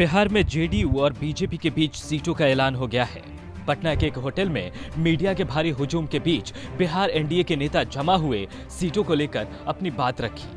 बिहार में जेडीयू और बीजेपी के बीच सीटों का ऐलान हो गया है। पटना के एक होटल में मीडिया के भारी हुजूम के बीच बिहार एनडीए के नेता जमा हुए सीटों को लेकर अपनी बात रखी।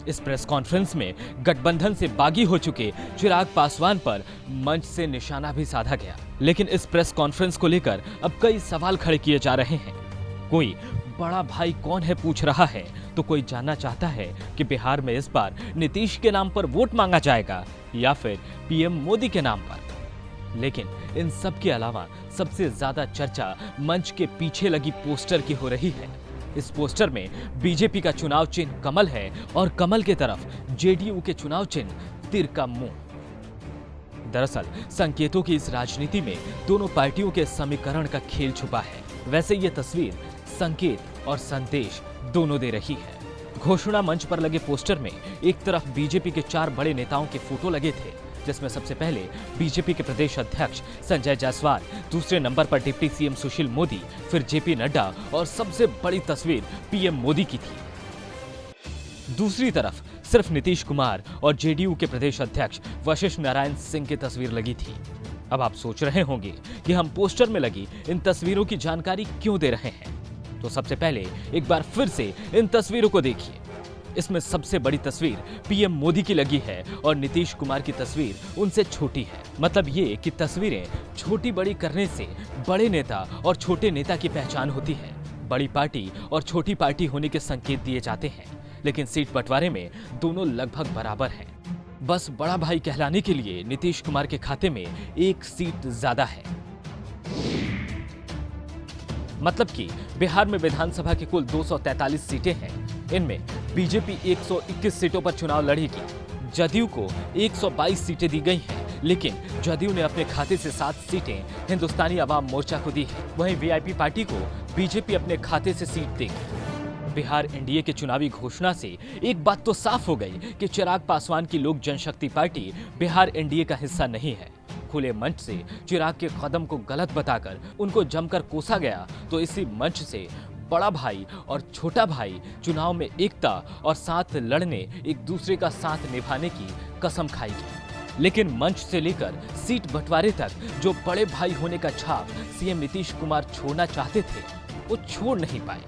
इस प्रेस कॉन्फ्रेंस में गठबंधन से बागी हो चुके चिराग पासवान पर मंच से निशाना भी साधा गया। लेकिन इस प्रेस कॉन्फ्रेंस को लेकर अब कई सवाल खड़े किए जा रहे हैं। कोई बड़ा भाई कौन है पूछ रहा है, तो कोई जानना चाहता है कि बिहार में इस बार नीतीश के नाम पर वोट मांगा जाएगा या फिर पीएम मोदी के नाम पर। लेकिन इन सब के अलावा सबसे ज्यादा चर्चा मंच के पीछे लगी पोस्टर की हो रही है। इस पोस्टर में बीजेपी का चुनाव चिन्ह कमल है और कमल के तरफ जेडीयू के चुनाव चिन्ह तीर का मुंह। दरअसल संकेतों की इस राजनीति में दोनों पार्टियों के समीकरण का खेल छुपा है। वैसे ये तस्वीर संकेत और संदेश दोनों दे रही है। घोषणा मंच पर लगे पोस्टर में एक तरफ बीजेपी के 4 बड़े नेताओं के फोटो लगे थे, जिसमें सबसे पहले बीजेपी के प्रदेश अध्यक्ष संजय जायसवाल, दूसरे नंबर पर डिप्टी सीएम सुशील मोदी, फिर जेपी नड्डा और सबसे बड़ी तस्वीर पीएम मोदी की थी। दूसरी तरफ सिर्फ नीतीश कुमार और जेडीयू के प्रदेश अध्यक्ष वशिष्ठ नारायण सिंह की तस्वीर लगी थी। अब आप सोच रहे होंगे कि हम पोस्टर में लगी इन तस्वीरों की जानकारी क्यों दे रहे हैं, तो सबसे पहले एक बार फिर से इन तस्वीरों को देखिए। इसमें सबसे बड़ी तस्वीर पीएम मोदी की लगी है और नीतीश कुमार की तस्वीर उनसे छोटी है। मतलब ये कि तस्वीरें छोटी बड़ी करने से बड़े नेता और छोटे नेता की पहचान होती है। बड़ी पार्टी और छोटी पार्टी होने के संकेत दिए जाते हैं, लेकिन सीट बंटवारे में दोनों लगभग बराबर हैं। बस बड़ा भाई कहलाने के लिए नीतीश कुमार के खाते में एक सीट ज्यादा है। मतलब कि बिहार में विधानसभा की कुल 243 सीटें हैं। इनमें बीजेपी 121 सीटों पर चुनाव लड़ेगी। जदयू को 122 सीटें दी गई हैं, लेकिन जदयू ने अपने खाते से 7 सीटें हिंदुस्तानी अवाम मोर्चा को दी है। वहीं वीआईपी पार्टी को बीजेपी अपने खाते से सीट देगी। बिहार एनडीए के चुनावी घोषणा से एक बात तो साफ हो गई कि चिराग पासवान की लोक जनशक्ति पार्टी बिहार एनडीए का हिस्सा नहीं है। खुले मंच से चिराग के कदम को गलत बताकर उनको जमकर कोसा गया, तो इसी मंच से बड़ा भाई और छोटा भाई चुनाव में एकता और साथ लड़ने, एक दूसरे का साथ निभाने की कसम खाएगी। लेकिन मंच से लेकर सीट बंटवारे तक जो बड़े भाई होने का छाप सीएम नीतीश कुमार छोड़ना चाहते थे, वो छोड़ नहीं पाए।